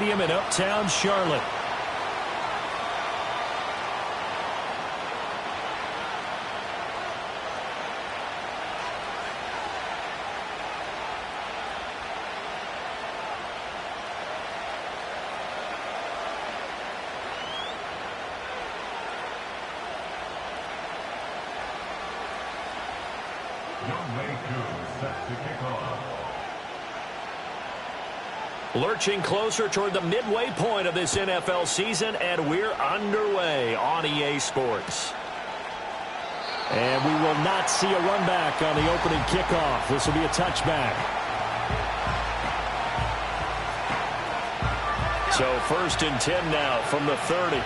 Stadium in Uptown Charlotte. Lurching closer toward the midway point of this NFL season, and we're underway on EA Sports. And we will not see a run back on the opening kickoff. This will be a touchback. So 1st and 10 now from the 30.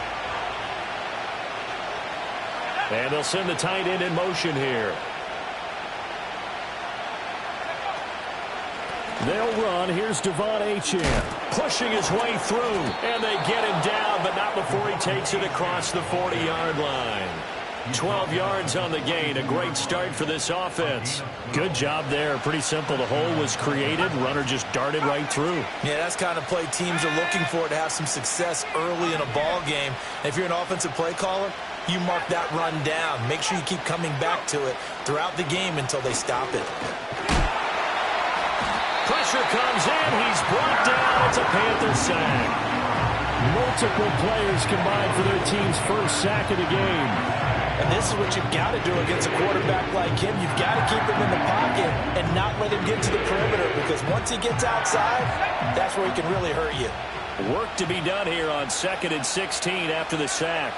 And they'll send the tight end in motion here. They'll run. Here's Devon Achane pushing his way through. And they get him down, but not before he takes it across the 40-yard line. 12 yards on the gain. A great start for this offense. Good job there. Pretty simple. The hole was created. Runner just darted right through. Yeah, that's the kind of play teams are looking for to have some success early in a ball game. If you're an offensive play caller, you mark that run down. Make sure you keep coming back to it throughout the game until they stop it. Pressure comes in. He's brought down. It's a Panther sack. Multiple players combined for their team's first sack of the game. And this is what you've got to do against a quarterback like him. You've got to keep him in the pocket and not let him get to the perimeter, because once he gets outside, that's where he can really hurt you. Work to be done here on 2nd and 16 after the sack.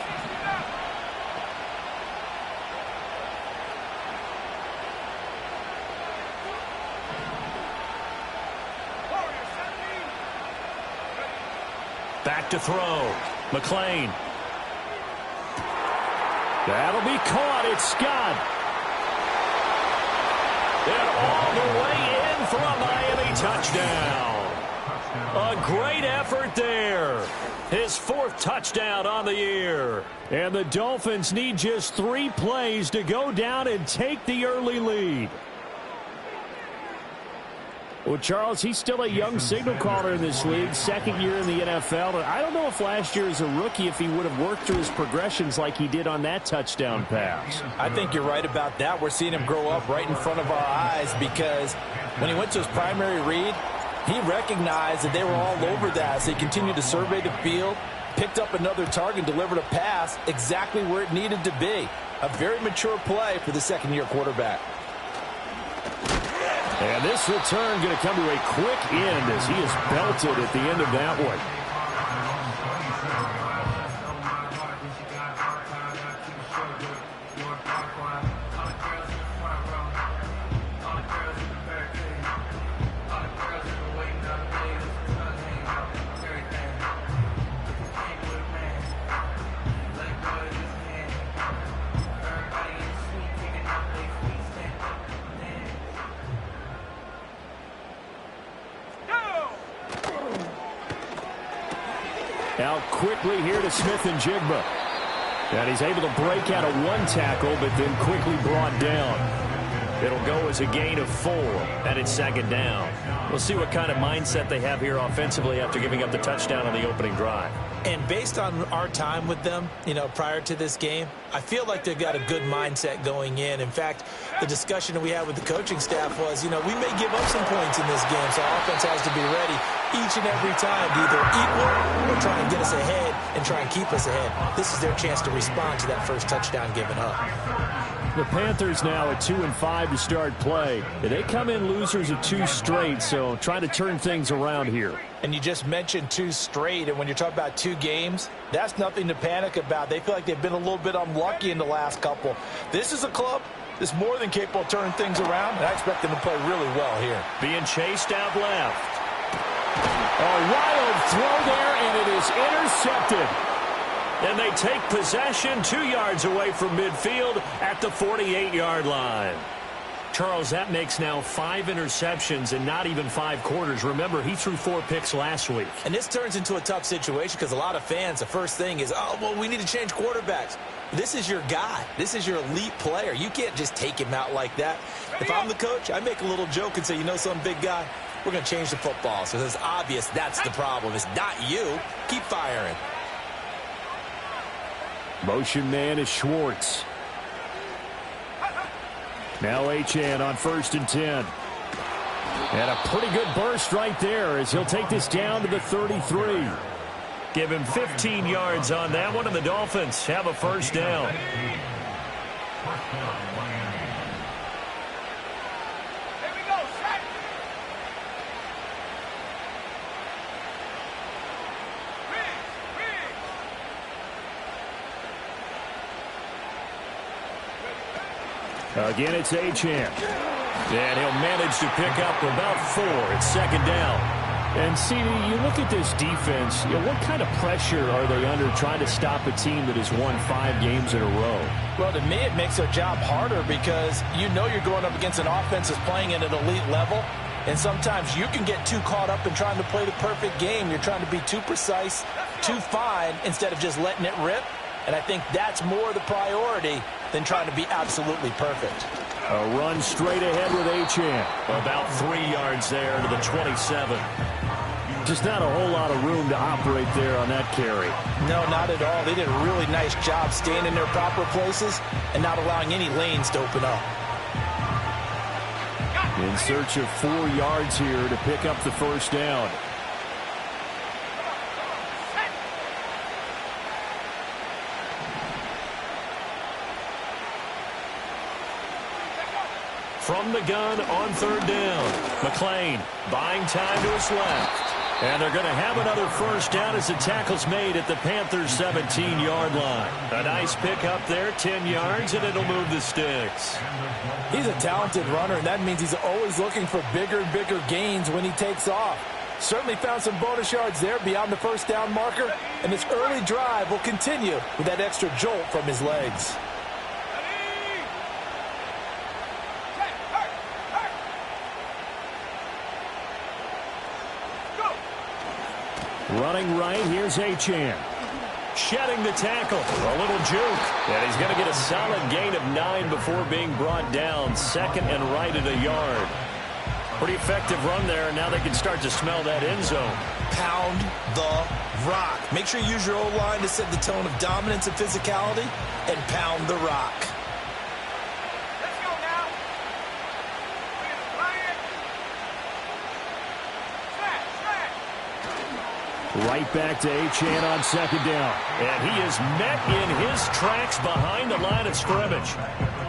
Back to throw. McClain. That'll be caught. It's Scott. And all the way in for a Miami touchdown. A great effort there. His 4th touchdown on the year. And the Dolphins need just 3 plays to go down and take the early lead. Well, Charles, he's still a young signal caller in this league, 2nd year in the NFL. But I don't know if last year as a rookie, if he would have worked through his progressions like he did on that touchdown pass. I think you're right about that. We're seeing him grow up right in front of our eyes, because when he went to his primary read, he recognized that they were all over that. So he continued to survey the field, picked up another target, delivered a pass exactly where it needed to be. A very mature play for the 2nd-year quarterback. And this return going to come to a quick end as he is belted at the end of that one. Now quickly here to Smith-Njigba. And he's able to break out of 1 tackle, but then quickly brought down. It'll go as a gain of 4, and it's 2nd down. We'll see what kind of mindset they have here offensively after giving up the touchdown on the opening drive. And based on our time with them, prior to this game, I feel like they've got a good mindset going in. In fact, the discussion that we had with the coaching staff was, we may give up some points in this game, so our offense has to be ready each and every time to either equal or try and get us ahead and try and keep us ahead. This is their chance to respond to that first touchdown given up. The Panthers now at 2-5 to start play. They come in losers of 2 straight, so trying to turn things around here. And you just mentioned 2 straight, and when you're talking about 2 games, that's nothing to panic about. They feel like they've been a little bit unlucky in the last couple. This is a club that's more than capable of turning things around, and I expect them to play really well here. Being chased out left. A wild throw there, and it is intercepted. And they take possession 2 yards away from midfield at the 48-yard line. Charles, that makes now 5 interceptions and not even 5 quarters. Remember, he threw 4 picks last week. And this turns into a tough situation because a lot of fans, the first thing is, oh, well, we need to change quarterbacks. This is your guy. This is your elite player. You can't just take him out like that. If I'm the coach, I make a little joke and say, some big guy, we're going to change the football. So it's obvious that's the problem. It's not you. Keep firing. Motion man is Schwartz. Now Achane on 1st and 10. And a pretty good burst right there as he'll take this down to the 33. Give him 15 yards on that one, and the Dolphins have a first down. Again, it's Achane. And he'll manage to pick up about 4. It's 2nd down. And, CD, you look at this defense, what kind of pressure are they under trying to stop a team that has won 5 games in a row? Well, to me, it makes their job harder because you know you're going up against an offense that's playing at an elite level. And sometimes you can get too caught up in trying to play the perfect game. You're trying to be too precise, too fine, instead of just letting it rip. And I think that's more the priority than trying to be absolutely perfect. A run straight ahead with Achane. About 3 yards there to the 27. Just not a whole lot of room to operate there on that carry. No, not at all. They did a really nice job staying in their proper places and not allowing any lanes to open up. In search of 4 yards here to pick up the first down. From the gun on 3rd down. McClain buying time to his left. And they're going to have another first down as the tackle's made at the Panthers' 17-yard line. A nice pick up there, 10 yards, and it'll move the sticks. He's a talented runner, and that means he's always looking for bigger and bigger gains when he takes off. Certainly found some bonus yards there beyond the first down marker, and this early drive will continue with that extra jolt from his legs. Running right, here's Achane. Shedding the tackle. A little juke. And he's going to get a solid gain of 9 before being brought down. 2nd and right at a yard. Pretty effective run there, and now they can start to smell that end zone. Pound the rock. Make sure you use your O-line to set the tone of dominance and physicality, and pound the rock. Right back to Achane on 2nd down. And he is met in his tracks behind the line of scrimmage.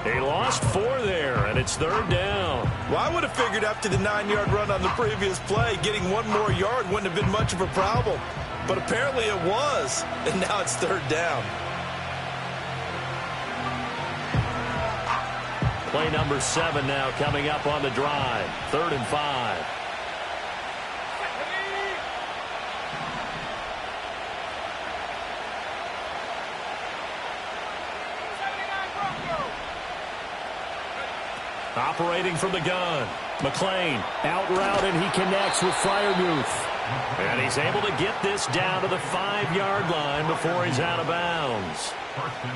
They lost 4 there, and it's 3rd down. Well, I would have figured after the 9-yard run on the previous play, getting 1 more yard wouldn't have been much of a problem. But apparently it was, and now it's 3rd down. Play number 7 now coming up on the drive. 3rd and 5. Operating from the gun. McClain out route, and he connects with Freiermuth. And he's able to get this down to the 5-yard line before he's out of bounds.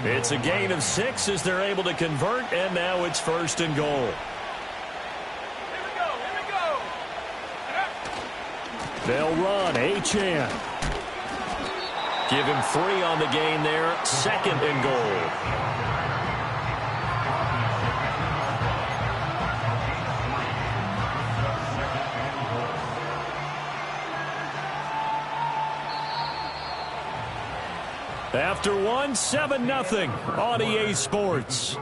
It's a gain of 6 as they're able to convert, and now it's 1st and goal. Here we go. They'll run. Achane. Give him 3 on the gain there. 2nd and goal. After 1, 7-0 on EA Sports.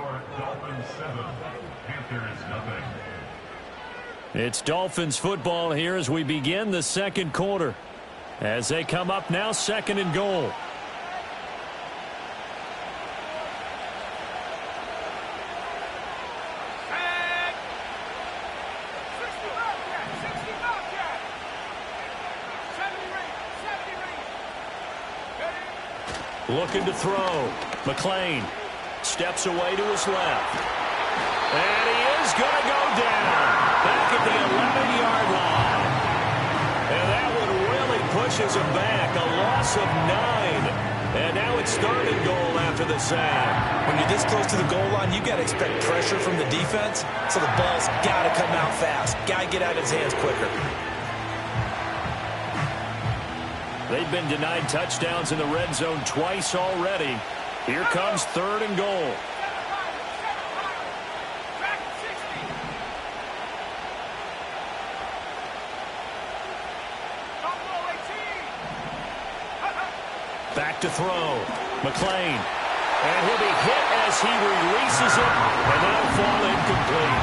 It's Dolphins football here as we begin the 2nd quarter. As they come up now, 2nd and goal. Looking to throw. McClain steps away to his left. And he is going to go down back at the 11-yard line. And that one really pushes him back. A loss of 9. And now it's 3rd and goal after the sack. When you're this close to the goal line, you got to expect pressure from the defense, so the ball's got to come out fast. Got to get out of his hands quicker. They've been denied touchdowns in the red zone twice already. Here comes 3rd and goal. Back to throw. McClain. And he'll be hit as he releases it, and that'll fall incomplete.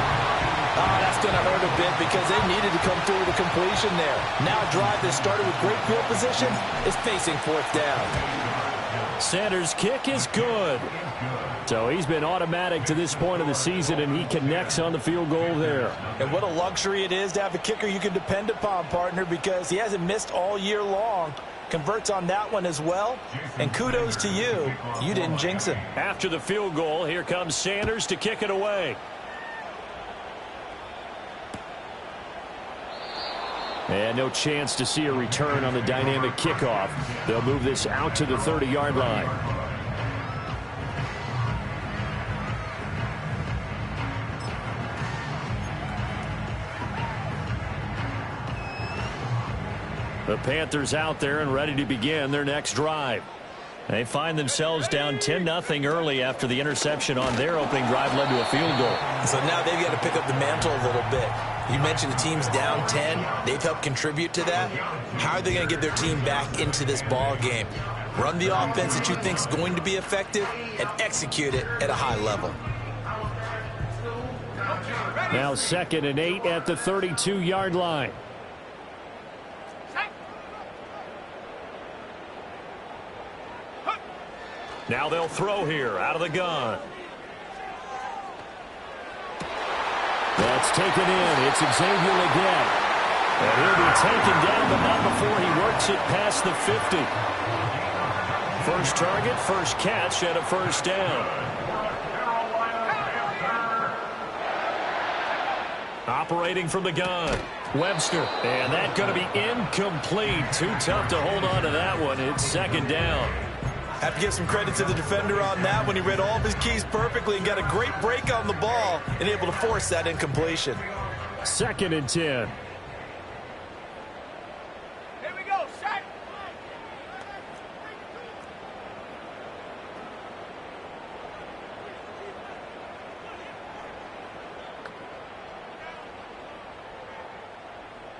Oh, that's going to hurt a bit because they needed to come through with a completion there. Now a drive that started with great field position is facing 4th down. Sanders' kick is good. So he's been automatic to this point of the season, and he connects on the field goal there. And what a luxury it is to have a kicker you can depend upon, partner, because he hasn't missed all year long. Converts on that one as well. And kudos to you. You didn't jinx him. After the field goal, here comes Sanders to kick it away. And no chance to see a return on the dynamic kickoff. They'll move this out to the 30-yard line. The Panthers out there and ready to begin their next drive. They find themselves down 10-0 early after the interception on their opening drive led to a field goal. So now they've got to pick up the mantle a little bit. You mentioned the team's down 10. They've helped contribute to that. How are they going to get their team back into this ball game? Run the offense that you think is going to be effective and execute it at a high level. Now 2nd and 8 at the 32-yard line. Now they'll throw here out of the gun. That's taken in. It's Xavier Legette. And he'll be taken down, but not before he works it past the 50. First target, first catch, and a 1st down. Operating from the gun. Webster. And that's going to be incomplete. Too tough to hold on to that one. It's 2nd down. Have to give some credit to the defender on that when he read all of his keys perfectly and got a great break on the ball and able to force that incompletion. 2nd and 10. Here we go, set.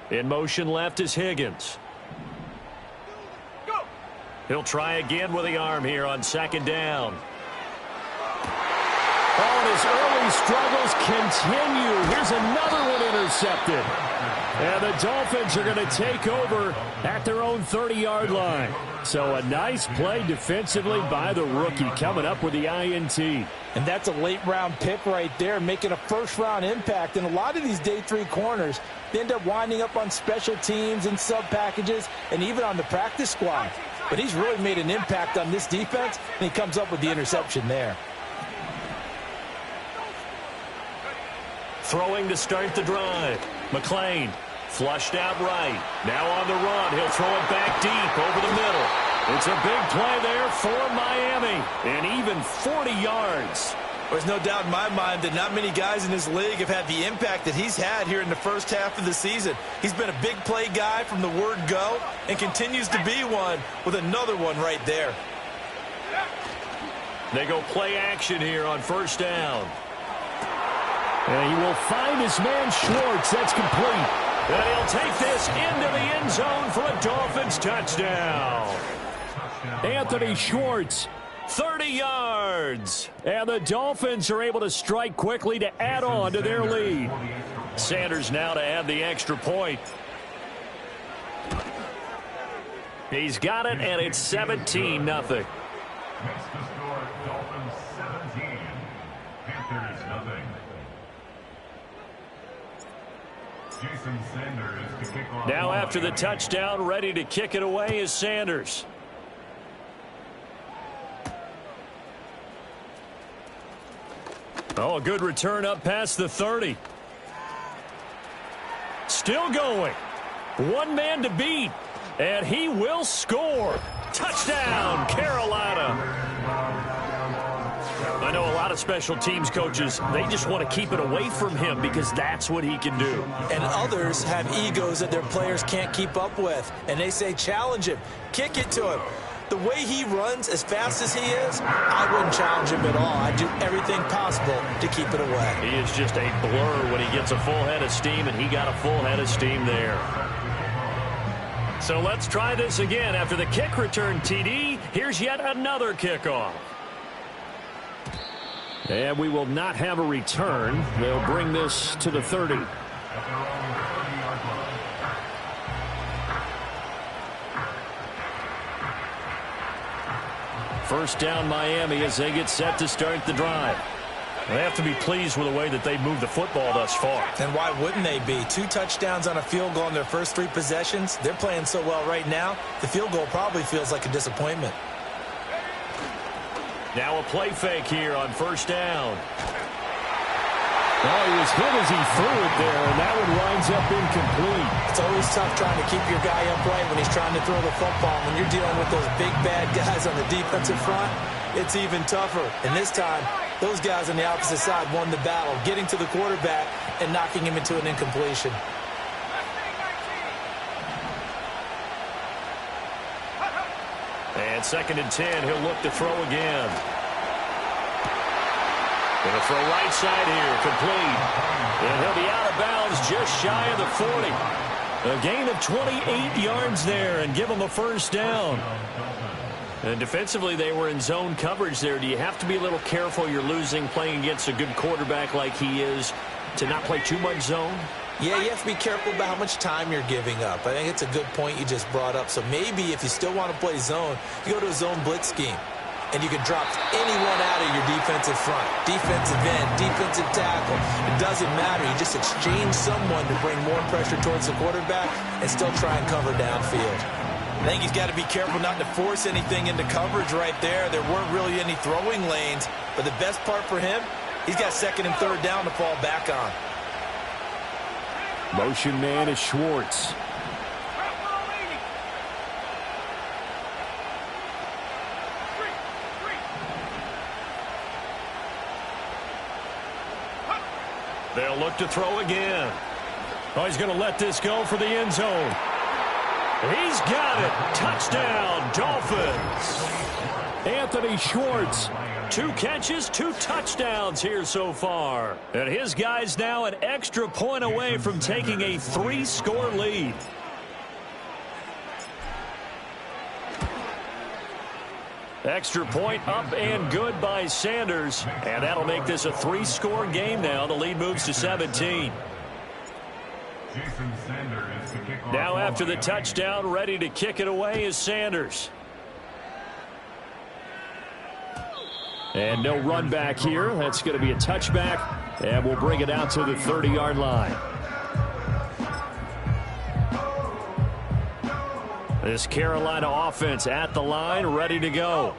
In motion left is Higgins. He'll try again with the arm here on 2nd down. Oh, and his early struggles continue. Here's another one intercepted. And the Dolphins are going to take over at their own 30-yard line. So a nice play defensively by the rookie coming up with the INT. And that's a late-round pick right there, making a first-round impact. And a lot of these day 3 corners, they end up winding up on special teams and sub-packages and even on the practice squad. But he's really made an impact on this defense, and he comes up with the interception there. Throwing to start the drive. McClain flushed out right. Now on the run. He'll throw it back deep over the middle. It's a big play there for Miami. And even 40 yards. There's no doubt in my mind that not many guys in this league have had the impact that he's had here in the first half of the season. He's been a big play guy from the word go and continues to be one with another one right there. They go play action here on 1st down. And he will find his man Schwartz. That's complete. And he'll take this into the end zone for a Dolphins touchdown. Anthony Schwartz. 30 yards. And the Dolphins are able to strike quickly to add on to their lead. Sanders now to add the extra point. He's got it, and it's 17-0. Next to score, Dolphins 17, Panthers nothing. Jason Sanders to kick off. Now after the touchdown, ready to kick it away is Sanders. Oh, a good return up past the 30. Still going. One man to beat. And he will score. Touchdown, Carolina. I know a lot of special teams coaches, they just want to keep it away from him because that's what he can do. And others have egos that their players can't keep up with. And they say, challenge him, kick it to him. The way he runs, as fast as he is, I wouldn't challenge him at all. I'd do everything possible to keep it away. He is just a blur when he gets a full head of steam, and he got a full head of steam there. So let's try this again. After the kick return TD, here's yet another kickoff. And we will not have a return. They'll bring this to the 30. First down Miami as they get set to start the drive. They have to be pleased with the way that they've moved the football thus far. And why wouldn't they be? 2 touchdowns on a field goal in their first 3 possessions. They're playing so well right now, the field goal probably feels like a disappointment. Now a play fake here on first down. Oh, he was hit as he threw it there, and that one winds up incomplete. It's always tough trying to keep your guy upright when he's trying to throw the football. When you're dealing with those big, bad guys on the defensive front, it's even tougher. And this time, those guys on the opposite side won the battle, getting to the quarterback and knocking him into an incompletion. And 2nd and 10, he'll look to throw again. Going to throw right side here, complete. And he'll be out of bounds just shy of the 40. A gain of 28 yards there and give him a first down. And defensively, they were in zone coverage there. Do you have to be a little careful? You're losing playing against a good quarterback like he is to not play too much zone? Yeah, you have to be careful about how much time you're giving up. I think it's a good point you just brought up. So maybe if you still want to play zone, you go to a zone blitz scheme. And you can drop anyone out of your defensive front. Defensive end, defensive tackle. It doesn't matter. You just exchange someone to bring more pressure towards the quarterback and still try and cover downfield. I think he's got to be careful not to force anything into coverage right there. There weren't really any throwing lanes. But the best part for him, he's got 2nd and 3rd down to fall back on. Motion man is Schwartz. They'll look to throw again. Oh, he's going to let this go for the end zone. He's got it. Touchdown, Dolphins. Anthony Schwartz. 2 catches, 2 touchdowns here so far. And his guys now an extra point away from taking a 3-score lead. Extra point up and good by Sanders. And that'll make this a 3-score game now. The lead moves to 17. Now after the touchdown, ready to kick it away is Sanders. And no run back here. That's going to be a touchback. And we'll bring it out to the 30-yard line. This Carolina offense at the line, ready to go.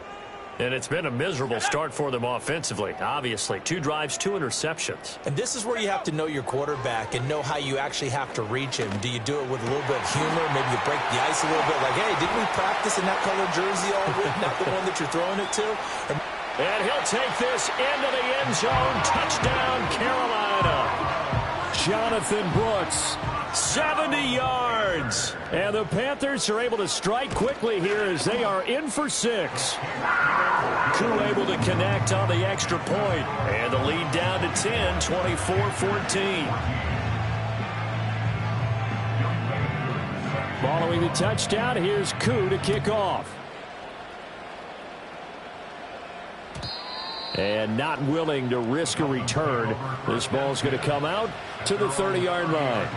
And it's been a miserable start for them offensively, obviously. 2 drives, 2 interceptions. And this is where you have to know your quarterback and know how you actually have to reach him. Do you do it with a little bit of humor? Maybe you break the ice a little bit. Like, hey, didn't we practice in that colored jersey all week? Not the one that you're throwing it to? And he'll take this into the end zone. Touchdown, Carolina. Jonathan Brooks, 70 yards. And the Panthers are able to strike quickly here as they are in for 6. Koo able to connect on the extra point. And the lead down to 10, 24-14. Following the touchdown, here's Koo to kick off. And not willing to risk a return. This ball's going to come out to the 30-yard line.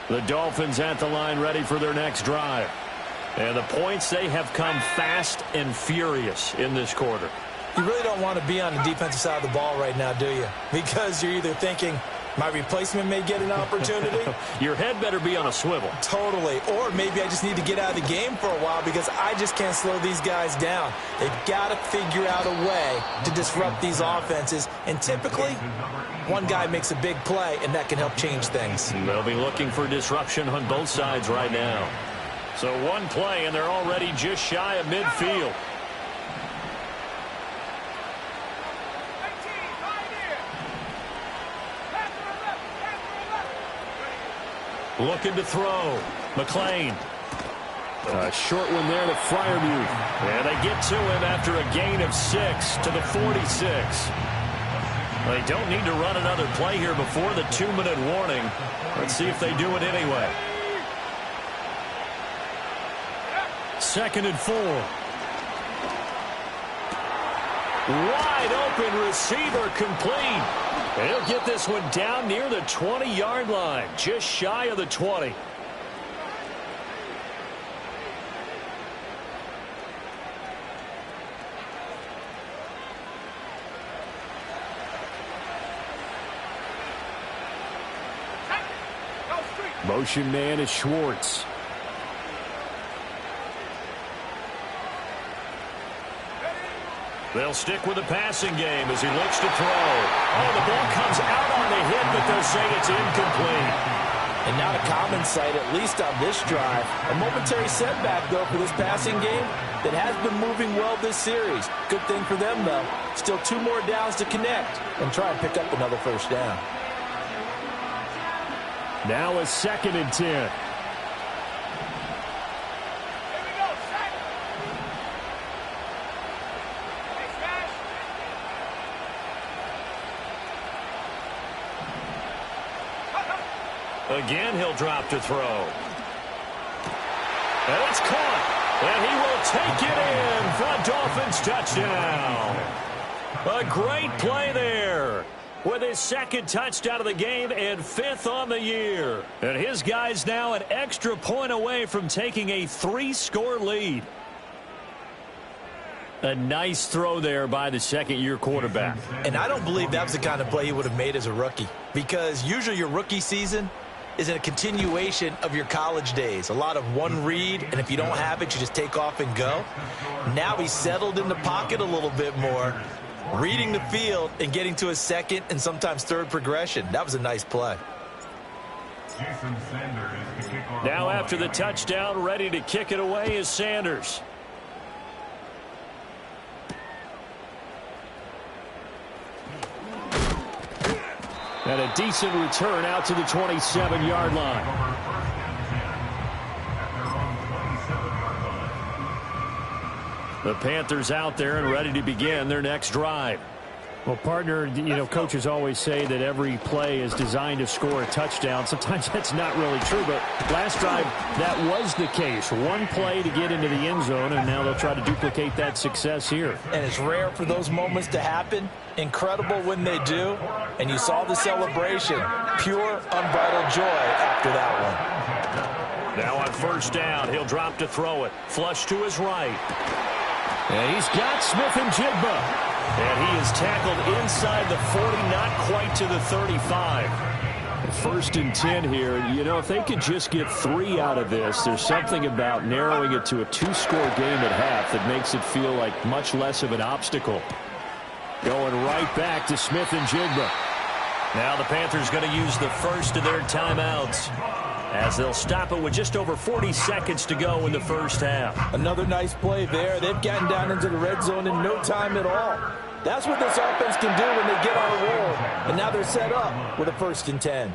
The Dolphins at the line ready for their next drive. And the points, they have come fast and furious in this quarter. You really don't want to be on the defensive side of the ball right now, do you? Because you're either thinking, My replacement may get an opportunity. Your head better be on a swivel. Totally. Or maybe I just need to get out of the game for a while because I just can't slow these guys down. They've got to figure out a way to disrupt these offenses. And typically, one guy makes a big play, and that can help change things. They'll be looking for disruption on both sides right now. So one play, and they're already just shy of midfield. Looking to throw. McLean. A short one there to Freiermuth. And they get to him after a gain of 6 to the 46. They don't need to run another play here before the 2-minute warning. Let's see if they do it anyway. 2nd and 4. Wide open receiver complete. And he'll get this one down near the 20-yard line, just shy of the 20. Motion man is Schwartz. They'll stick with the passing game as he looks to throw. Oh, the ball comes out on the hit, but they'll say it's incomplete. And not a common sight, at least on this drive. A momentary setback, though, for this passing game that has been moving well this series. Good thing for them, though. Still 2 more downs to connect and try and pick up another first down. Now a 2nd and 10. Again, he'll drop to throw. And it's caught. And he will take it in for a Dolphins touchdown. A great play there with his 2nd touchdown of the game and 5th on the year. And his guys now an extra point away from taking a 3-score lead. A nice throw there by the 2nd-year quarterback. And I don't believe that was the kind of play he would have made as a rookie, because usually your rookie season is a continuation of your college days. A lot of one read, and if you don't have it, you just take off and go. Now he's settled in the pocket a little bit more, reading the field and getting to his 2nd and sometimes 3rd progression. That was a nice play. Now after the touchdown, ready to kick it away is Sanders. And a decent return out to the 27-yard line. The Panthers out there and ready to begin their next drive. Well, partner, coaches always say that every play is designed to score a touchdown. Sometimes that's not really true, but last drive, that was the case. One play to get into the end zone, and now they'll try to duplicate that success here. And it's rare for those moments to happen. Incredible when they do. And you saw the celebration. Pure, unbridled joy after that one. Now on 1st down, he'll drop to throw it. Flush to his right. And he's got Smith-Njigba. And he is tackled inside the 40, not quite to the 35. 1st and 10 here. If they could just get 3 out of this, there's something about narrowing it to a 2-score game at half that makes it feel like much less of an obstacle. Going right back to Smith-Njigba. Now the Panthers going to use the first of their timeouts as they'll stop it with just over 40 seconds to go in the first half. Another nice play there. They've gotten down into the red zone in no time at all. That's what this offense can do when they get on a roll. And now they're set up with a 1st and 10.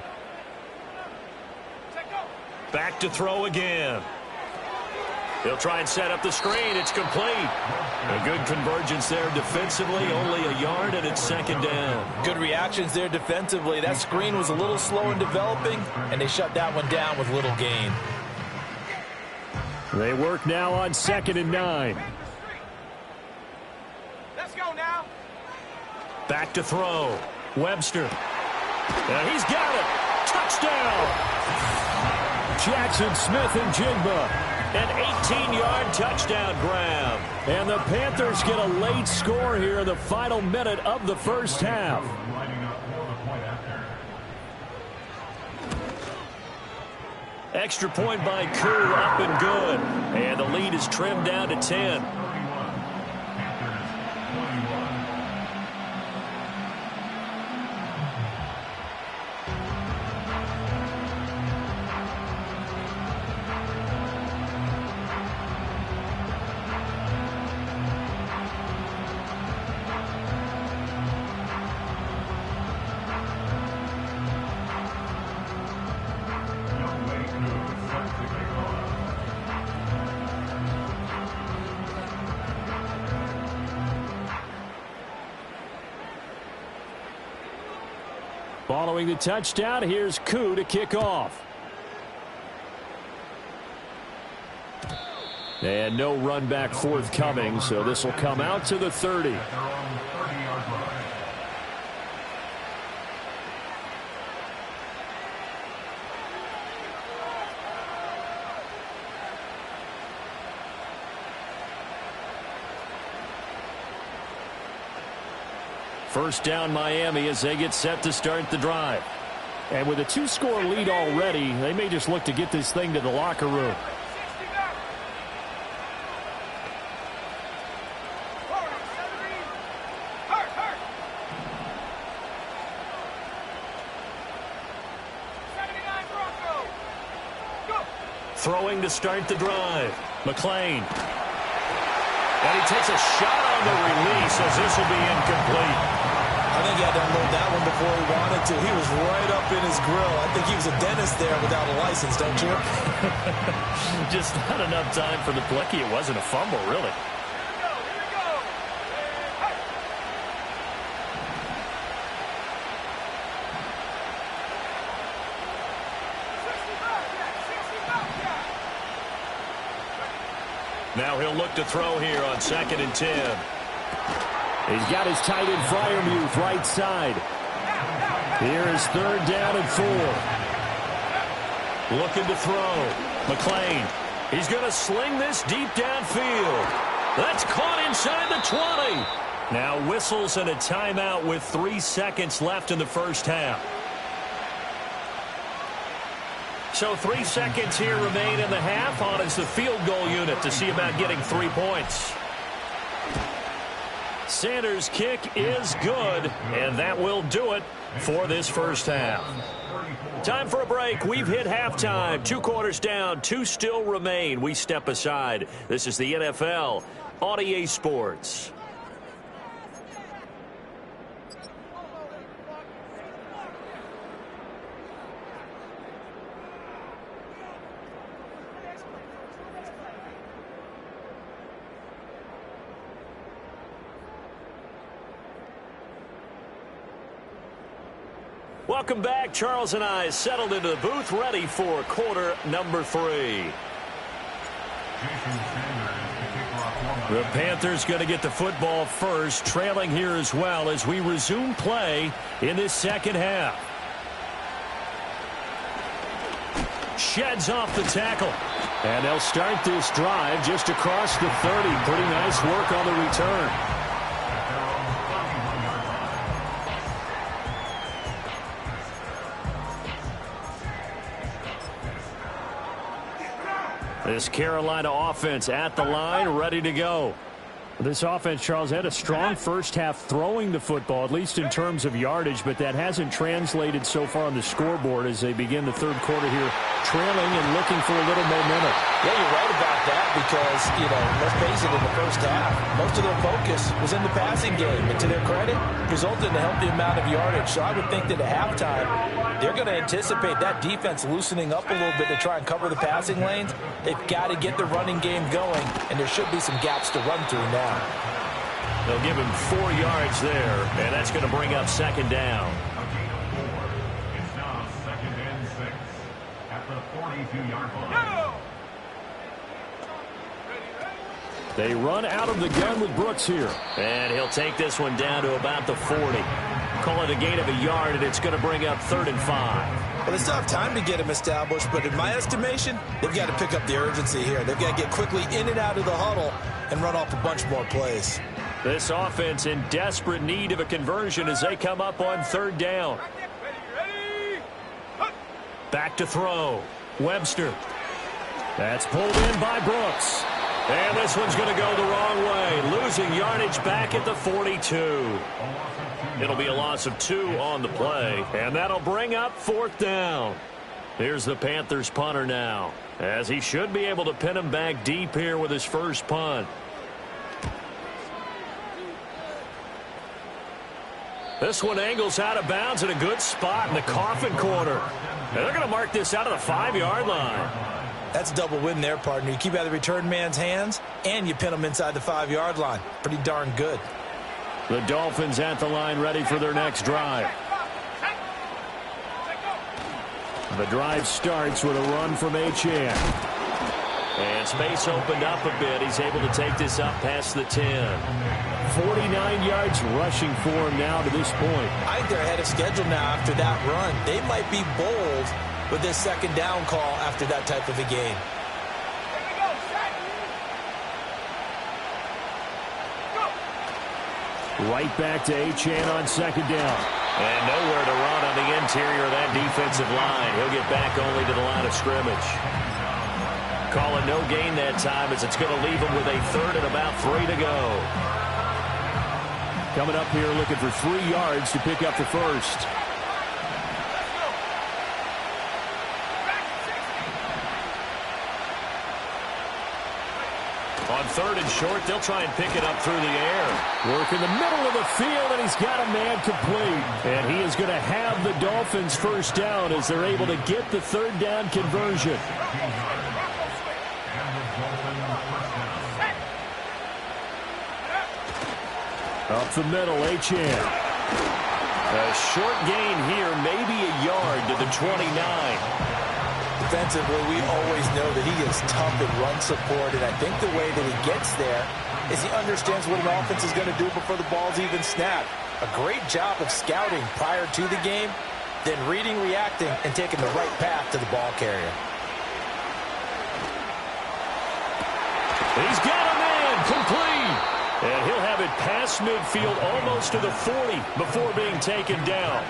Back to throw again. He'll try and set up the screen. It's complete. A good convergence there defensively. Only a yard, and it's 2nd down. Good reactions there defensively. That screen was a little slow in developing, and they shut that one down with little gain. They work now on 2nd and 9. Let's go now. Back to throw. Webster. And he's got it. Touchdown. Jackson Smith-Njigba. An 18-yard touchdown grab. And the Panthers get a late score here in the final minute of the first half. Extra point by Koo, up and good. And the lead is trimmed down to 10. Following the touchdown, here's Koo to kick off. And no run back forthcoming, so this will come out to the 30. First down Miami as they get set to start the drive. And with a 2-score lead already, they may just look to get this thing to the locker room. Throwing to start the drive. McClain. And he takes a shot on the release as this will be incomplete. I think he had to unload that one before he wanted to. He was right up in his grill. I think he was a dentist there without a license, don't you? Just not enough time for the blicky. It wasn't a fumble, really. Now he'll look to throw here on 2nd and 10. He's got his tight end Freiermuth right side. Here is 3rd down and 4. Looking to throw. McClain. He's going to sling this deep downfield. That's caught inside the 20. Now whistles and a timeout with 3 seconds left in the first half. So 3 seconds here remain in the half. On is the field goal unit to see about getting 3 points. Sanders' kick is good, and that will do it for this first half. Time for a break. We've hit halftime. 2 quarters down, 2 still remain. We step aside. This is the NFL on EA Sports. Welcome back. Charles and I settled into the booth, ready for quarter number 3. The Panthers going to get the football first, trailing here as well as we resume play in this second half. Sheds off the tackle. And they'll start this drive just across the 30. Pretty nice work on the return. This Carolina offense at the line, ready to go. This offense, Charles, had a strong first half throwing the football, at least in terms of yardage, but that hasn't translated so far on the scoreboard as they begin the third quarter here, trailing and looking for a little momentum. Yeah, you're right about that because, let's face it, in the first half, most of their focus was in the passing game. And to their credit, resulted in a healthy amount of yardage. So I would think that at halftime, they're going to anticipate that defense loosening up a little bit to try and cover the passing lanes. They've got to get the running game going, and there should be some gaps to run through now. They'll give him 4 yards there, and that's going to bring up 2nd down. It's now 2nd and 6 at the 42-yard line. They run out of the gun with Brooks here. And he'll take this one down to about the 40. Call it a gain of a yard, and it's going to bring up 3rd and 5. Well, they still have time to get him established, but in my estimation, they've got to pick up the urgency here. They've got to get quickly in and out of the huddle and run off a bunch more plays. This offense in desperate need of a conversion as they come up on 3rd down. Back to throw. Webster. That's pulled in by Brooks. And this one's going to go the wrong way. Losing yardage back at the 42. It'll be a loss of 2 on the play. And that'll bring up 4th down. Here's the Panthers punter now, as he should be able to pin him back deep here with his first punt. This one angles out of bounds in a good spot in the coffin corner. And they're going to mark this out of the 5-yard line. That's a double win there, partner. You keep out of the return man's hands, and you pin him inside the 5-yard line. Pretty darn good. The Dolphins at the line ready for their next drive. The drive starts with a run from Achane. And space opened up a bit. He's able to take this up past the 10. 49 yards rushing for him now to this point. I think they're ahead of schedule now after that run. They might be bold with this second down call after that type of a game. Right back to Achane on second down. And nowhere to run on the interior of that defensive line. He'll get back only to the line of scrimmage. Calling no gain that time, as it's going to leave him with a 3rd and about 3 to go. Coming up here looking for 3 yards to pick up the first. On 3rd and short, they'll try and pick it up through the air. Work in the middle of the field, and he's got a man complete. And he is going to have the Dolphins first down as they're able to get the 3rd down conversion. Up the middle, Achane. A short gain here, maybe a yard to the 29. Defensively, we always know that he is tough in run support, and I think the way that he gets there is he understands what an offense is going to do before the ball's even snapped. A great job of scouting prior to the game, then reading, reacting, and taking the right path to the ball carrier. He's got a man complete. And he'll have it past midfield almost to the 40 before being taken down.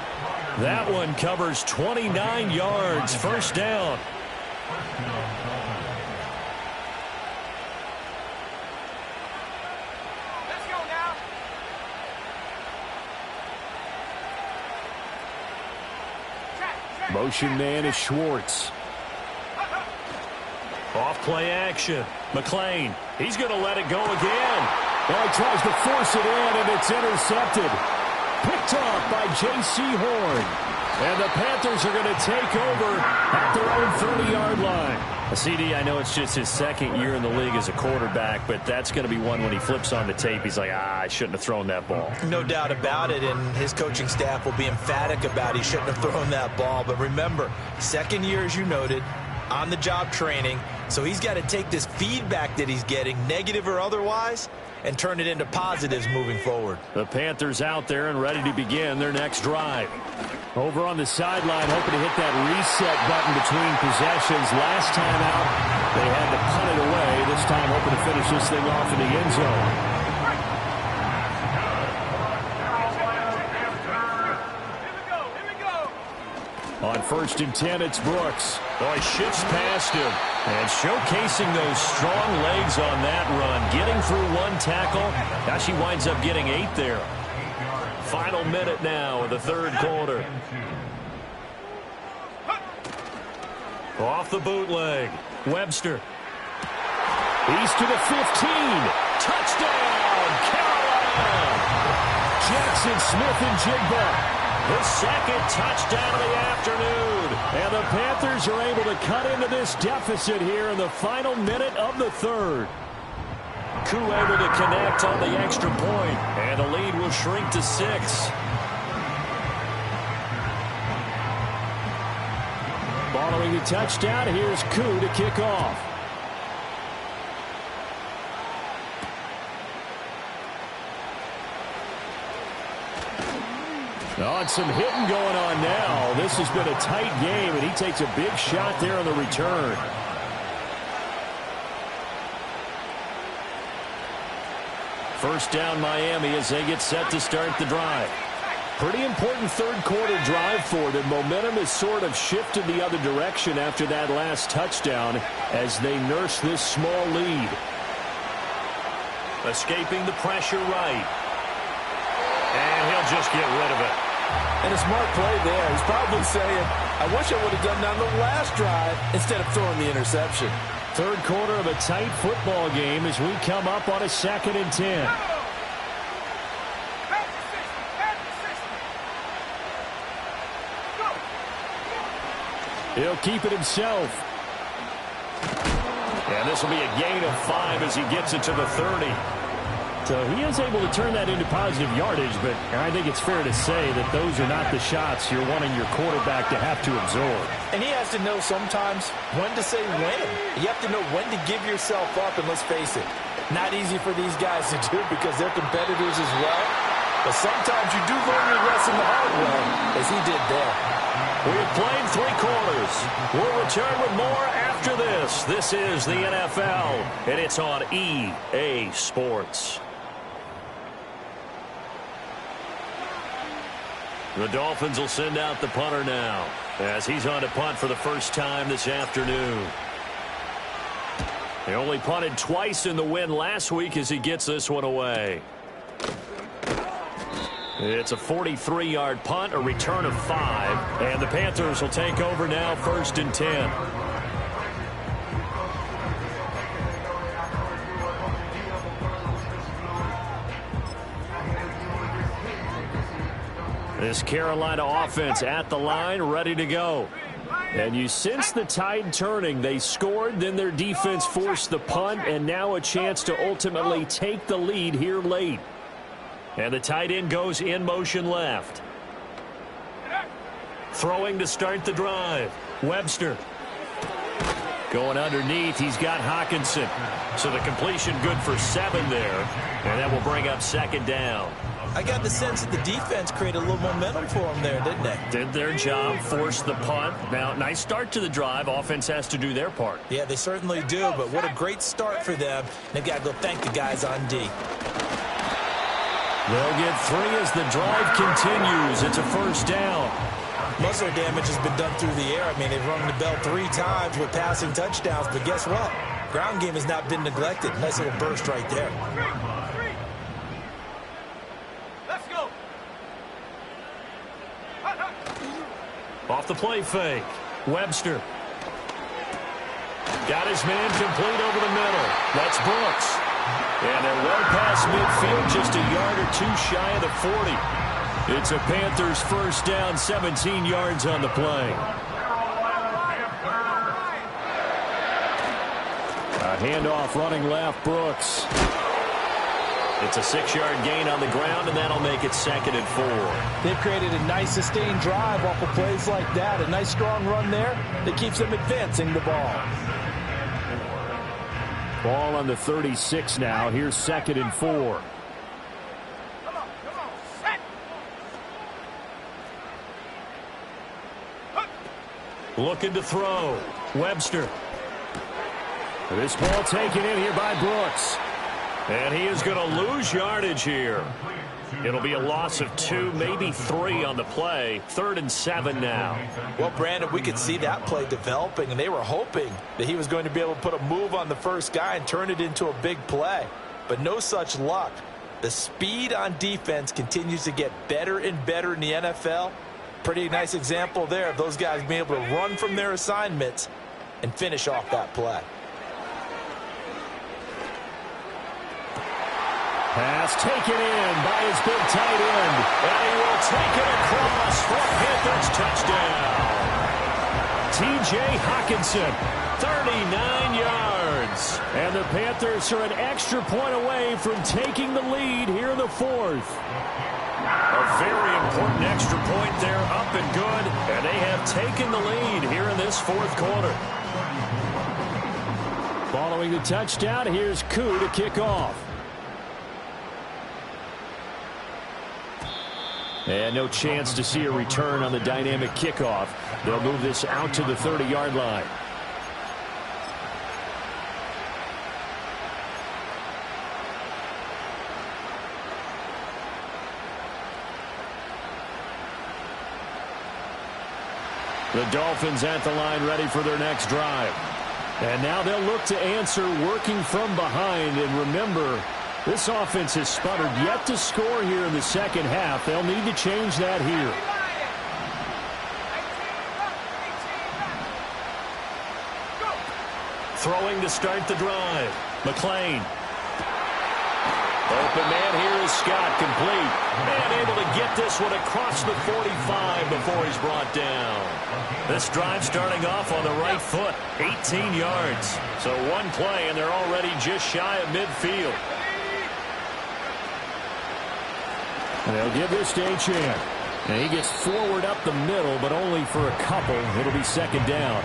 That one covers 29 yards, first down. Let's go now. Motion man is Schwartz. Off play action. McLean, he's going to let it go again. Well, he tries to force it in, and it's intercepted. Picked off by J.C. Horn. And the Panthers are going to take over at their own 30-yard line. CD, I know it's just his 2nd year in the league as a quarterback, but that's going to be one when he flips on the tape. He's like, I shouldn't have thrown that ball. No doubt about it, and his coaching staff will be emphatic about he shouldn't have thrown that ball. But remember, 2nd year, as you noted, on-the-job training. So he's got to take this feedback that he's getting, negative or otherwise, and turn it into positives moving forward. The Panthers out there and ready to begin their next drive. Over on the sideline, hoping to hit that reset button between possessions. Last time out, they had to punt it away. This time, hoping to finish this thing off in the end zone. On 1st and 10, it's Brooks. Oh, he shifts past him. And showcasing those strong legs on that run. Getting through 1 tackle. Gosh, he winds up getting 8 there. Final minute now of the 3rd quarter. Off the bootleg. Webster. He's to the 15. Touchdown, Carolina! Jackson Smith-Njigba. His 2nd touchdown of the afternoon. And the Panthers are able to cut into this deficit here in the final minute of the 3rd. Koo able to connect on the extra point. And the lead will shrink to 6. Following the touchdown, here's Koo to kick off. On some hitting going on now. This has been a tight game, and he takes a big shot there on the return. First down Miami as they get set to start the drive. Pretty important third-quarter drive for them. Momentum has sort of shifted the other direction after that last touchdown as they nurse this small lead. Escaping the pressure right. And he'll just get rid of it. And a smart play there. He's probably saying, I wish I would have done that on the last drive instead of throwing the interception. Third quarter of a tight football game as we come up on a 2nd and 10. He'll keep it himself. And this will be a gain of 5 as he gets it to the 30. So he is able to turn that into positive yardage, but I think it's fair to say that those are not the shots you're wanting your quarterback to have to absorb. And he has to know sometimes when to say when. You have to know when to give yourself up, and let's face it, not easy for these guys to do because they're competitors as well. But sometimes you do learn your lesson the hard way, as he did there. We've played 3 quarters. We'll return with more after this. This is the NFL, and it's on EA Sports. The Dolphins will send out the punter now as he's on to punt for the first time this afternoon. He only punted twice in the win last week as he gets this one away. It's a 43-yard punt, a return of 5, and the Panthers will take over now 1st and 10. This Carolina offense at the line, ready to go. And you sense the tide turning. They scored, then their defense forced the punt, and now a chance to ultimately take the lead here late. And the tight end goes in motion left. Throwing to start the drive. Webster. Going underneath, he's got Hockenson. So the completion good for 7 there. And that will bring up 2nd down. I got the sense that the defense created a little momentum for them there, didn't they? Did their job, forced the punt. Now, nice start to the drive. Offense has to do their part. Yeah, they certainly do, but what a great start for them. They've got to go thank the guys on D. They'll get 3 as the drive continues. It's a 1st down. Most of their damage has been done through the air. I mean, they've rung the bell 3 times with passing touchdowns, but guess what? Ground game has not been neglected. Nice little burst right there. Let's go. Off the play fake. Webster. Got his man complete over the middle. That's Brooks. And they're well past midfield, just a yard or 2 shy of the 40. It's a Panthers 1st down, 17 yards on the play. A handoff running left, Brooks. It's a 6-yard gain on the ground, and that'll make it 2nd and 4. They've created a nice sustained drive off of plays like that. A nice strong run there that keeps them advancing the ball. Ball on the 36 now. Here's 2nd and 4. Come on, set. Looking to throw. Webster. This ball taken in here by Brooks. And he is going to lose yardage here. It'll be a loss of 2, maybe 3 on the play. 3rd and 7 now. Well, Brandon, we could see that play developing, and they were hoping that he was going to be able to put a move on the first guy and turn it into a big play. But no such luck. The speed on defense continues to get better and better in the NFL. Pretty nice example there of those guys being able to run from their assignments and finish off that play. Pass taken in by his big tight end. And he will take it across for Panthers touchdown. T.J. Hockenson, 39 yards. And the Panthers are an extra point away from taking the lead here in the 4th. A very important extra point there, up and good. And they have taken the lead here in this 4th quarter. Following the touchdown, here's Koo to kick off. And no chance to see a return on the dynamic kickoff. They'll move this out to the 30-yard line. The Dolphins at the line ready for their next drive. And now they'll look to answer working from behind. And remember, this offense has sputtered yet to score here in the second half. They'll need to change that here. Throwing to start the drive. McLean. Open man here is Scott, complete. And able to get this one across the 45 before he's brought down. This drive starting off on the right foot, 18 yards. So one play, and they're already just shy of midfield. And they'll give this to Achane. And he gets forward up the middle, but only for a couple. It'll be second down.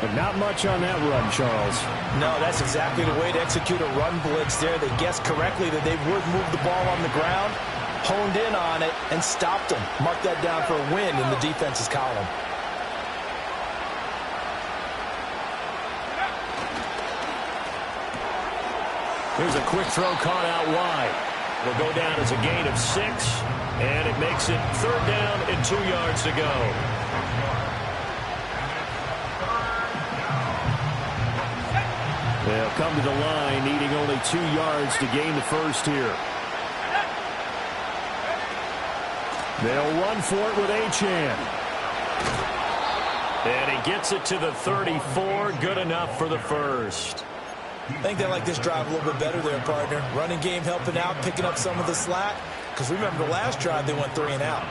But not much on that run, Charles. No, that's exactly the way to execute a run blitz there. They guessed correctly that they would move the ball on the ground, honed in on it, and stopped them. Mark that down for a win in the defense's column. Here's a quick throw caught out wide. Will go down as a gain of 6, and it makes it third down and 2 yards to go. They'll come to the line, needing only 2 yards to gain the first here. They'll run for it with Achane. And he gets it to the 34. Good enough for the first. I think they like this drive a little bit better there, partner. Running game helping out, picking up some of the slack. Because remember, the last drive they went 3 and out.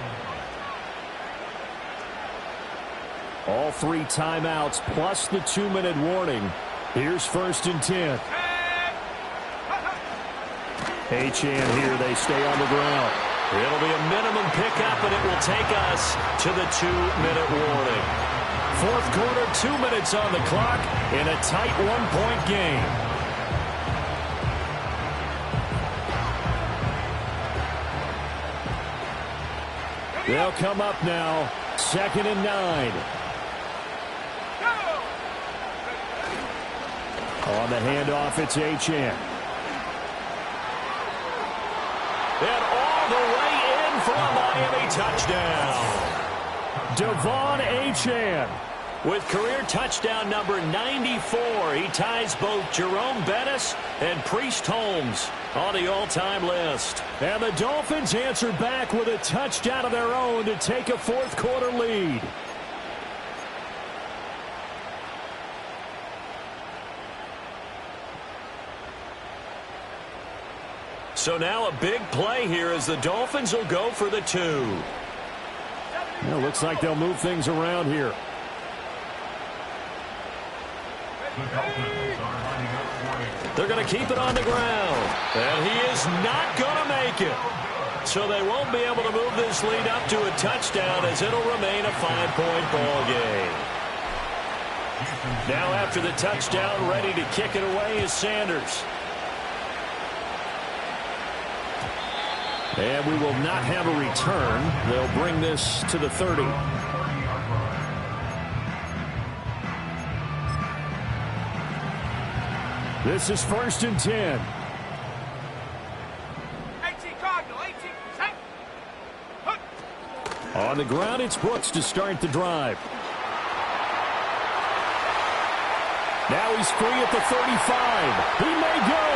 All 3 timeouts plus the 2-minute warning. Here's 1st and 10. Achane here. They stay on the ground. It'll be a minimum pickup, and it will take us to the 2-minute warning. Fourth quarter, 2 minutes on the clock in a tight 1-point game. They'll come up now. 2nd and 9. On the handoff, it's Achane. And all the way in for a Miami touchdown. Devon Achane. With career touchdown number 94, he ties both Jerome Bettis and Priest Holmes on the all-time list. And the Dolphins answer back with a touchdown of their own to take a fourth quarter lead. So now a big play here as the Dolphins will go for the 2. Well, looks like they'll move things around here. They're going to keep it on the ground. And he is not going to make it. So they won't be able to move this lead up to a touchdown as it'll remain a 5-point ball game. Now after the touchdown, ready to kick it away is Sanders. And we will not have a return. They'll bring this to the 30. This is 1st and 10. 18 Cardinal, 18. Set. On the ground, it's Brooks to start the drive. Now he's free at the 35. He may go.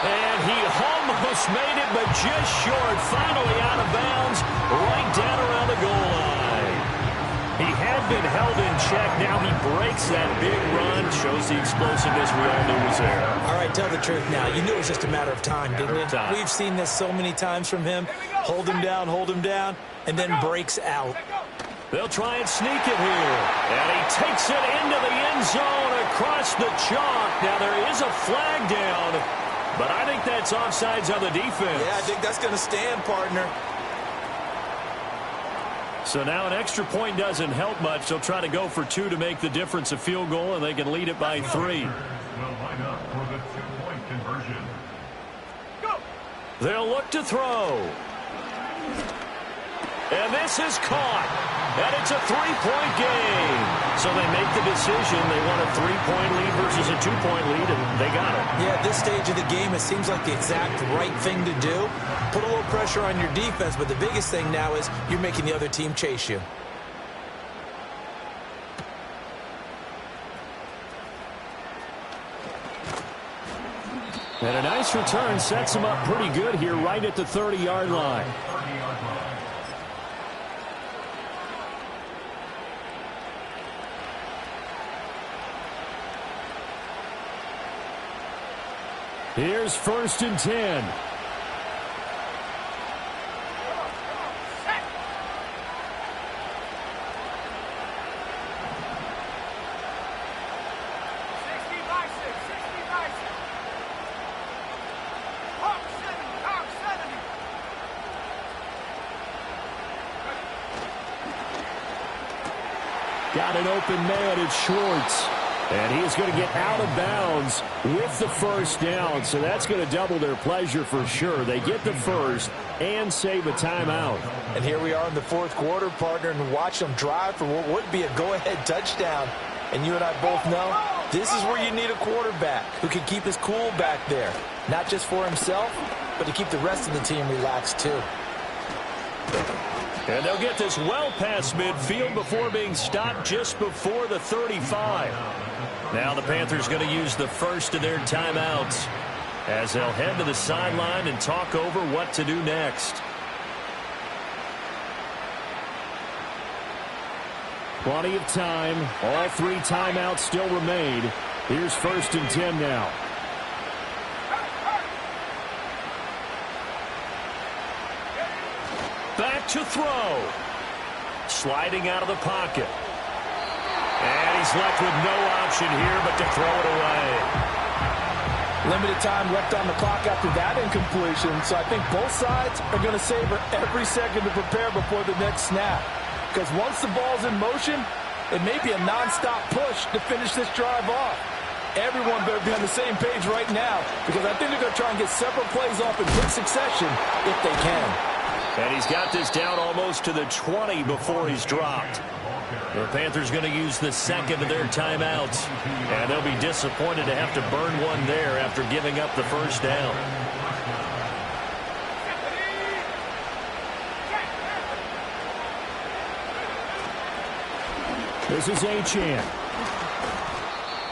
And he almost made it, but just short. Finally out of bounds, right down around the goal line. He had been held in check. Now he breaks that big run. Shows the explosiveness we all knew was there. All right, tell the truth now. You knew it was just a matter of time, didn't you? We've seen this so many times from him. Hold him down, and then breaks out. They'll try and sneak it here. And he takes it into the end zone across the chalk. Now there is a flag down, but I think that's offsides on the defense. Yeah, I think that's going to stand, partner. So now an extra point doesn't help much. They'll try to go for 2 to make the difference a field goal, and they can lead it by 3. Will line up for the 2-point conversion. They'll look to throw. And this is caught. And it's a 3-point game. So they make the decision. They want a 3-point lead versus a 2-point lead, and they got it. Yeah, at this stage of the game, it seems like the exact right thing to do. Put a little pressure on your defense, but the biggest thing now is you're making the other team chase you. And a nice return sets him up pretty good here right at the 30-yard line. Here's 1st and 10. Got an open man, it's Schwartz. And he's going to get out of bounds with the first down. So that's going to double their pleasure for sure. They get the first and save a timeout. And here we are in the 4th quarter, partner, and watch them drive for what would be a go-ahead touchdown. And you and I both know this is where you need a quarterback who can keep his cool back there. Not just for himself, but to keep the rest of the team relaxed too. And they'll get this well past midfield before being stopped just before the 35. Now the Panthers going to use the first of their timeouts as they'll head to the sideline and talk over what to do next. Plenty of time. All 3 timeouts still remain. Here's 1st and 10 now. Back to throw. Sliding out of the pocket. And he's left with no option here but to throw it away. Limited time left on the clock after that incompletion, so I think both sides are going to savor every second to prepare before the next snap. Because once the ball's in motion, it may be a nonstop push to finish this drive off. Everyone better be on the same page right now because I think they're going to try and get several plays off in quick succession if they can. And he's got this down almost to the 20 before he's dropped. The Panthers going to use the second of their timeouts. And they'll be disappointed to have to burn one there after giving up the first down. This is Achane.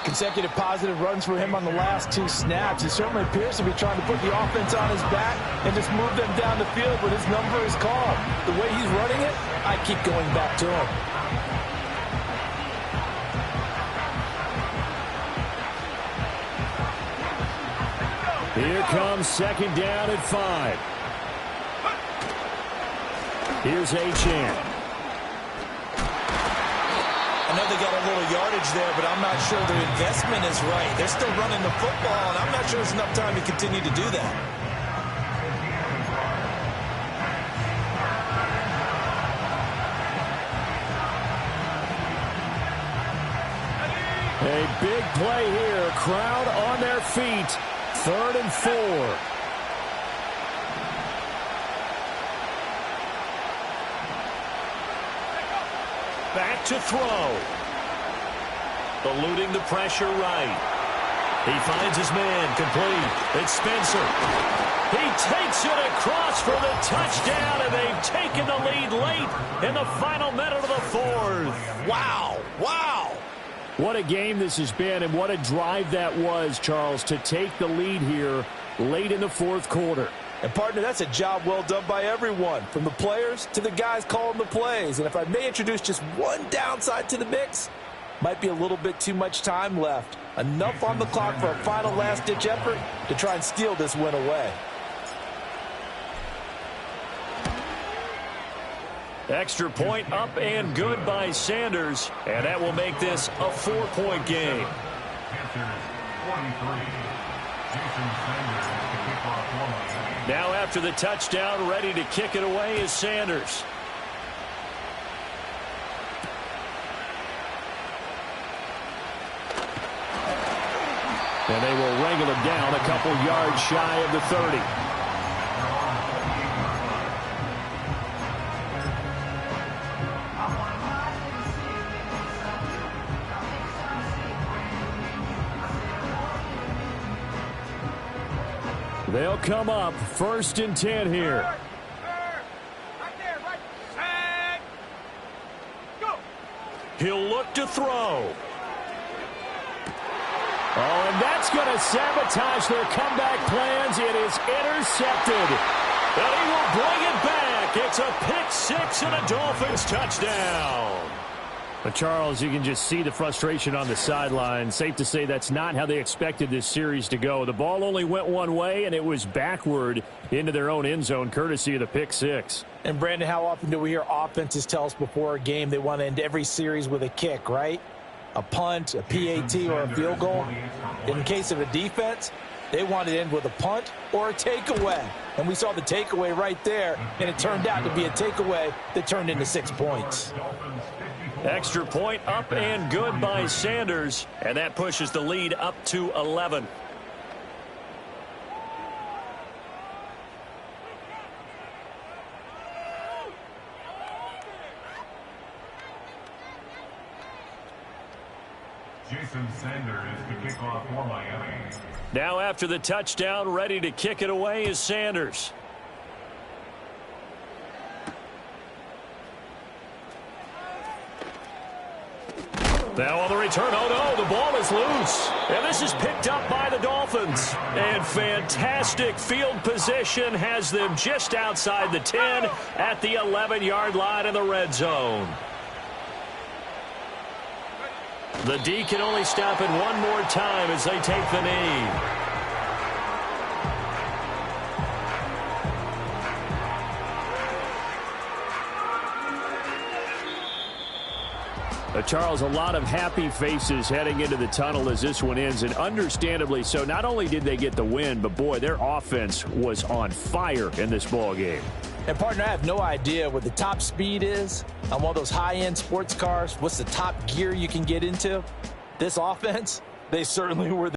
Consecutive positive runs for him on the last 2 snaps. He certainly appears to be trying to put the offense on his back and just move them down the field when his number is called. The way he's running it, I keep going back to him. Here comes 2nd down at 5. Here's Achane. I know they got a little yardage there, but I'm not sure their investment is right. They're still running the football, and I'm not sure there's enough time to continue to do that. A big play here. Crowd on their feet. 3rd and 4. Back to throw. Eluding the pressure right. He finds his man complete. It's Spencer. He takes it across for the touchdown, and they've taken the lead late in the final minute of the 4th. Wow. Wow. What a game this has been, and what a drive that was, Charles, to take the lead here late in the 4th quarter. And, partner, that's a job well done by everyone, from the players to the guys calling the plays. And if I may introduce just one downside to the mix, might be a little bit too much time left. Enough on the clock for a final last-ditch effort to try and steal this win away. Extra point up and good by Sanders, and that will make this a 4-point game. Now after the touchdown, ready to kick it away is Sanders. And they will wrangle him down a couple yards shy of the 30. They'll come up 1st and 10 here. Right there, right. Set. Go. He'll look to throw. Oh, and that's going to sabotage their comeback plans. It is intercepted. And he will bring it back. It's a pick six and a Dolphins touchdown. But, Charles, you can just see the frustration on the sideline. Safe to say that's not how they expected this series to go. The ball only went one way, and it was backward into their own end zone, courtesy of the pick six. And, Brandon, how often do we hear offenses tell us before a game they want to end every series with a kick, right? A punt, a PAT, or a field goal. In case of a defense, they want to end with a punt or a takeaway. And we saw the takeaway right there, and it turned out to be a takeaway that turned into 6 points. Extra point up and good by Sanders, and that pushes the lead up to 11. Jason Sanders to kick off for Miami. Now after the touchdown, ready to kick it away is Sanders. Now on the return, oh no, the ball is loose. And this is picked up by the Dolphins. And fantastic field position has them just outside the 10 at the 11-yard line in the red zone. The D can only stop it one more time as they take the knee. Charles, a lot of happy faces heading into the tunnel as this one ends, and understandably so. Not only did they get the win, but, boy, their offense was on fire in this ball game. And, partner, I have no idea what the top speed is on one of those high-end sports cars. What's the top gear you can get into? This offense, they certainly were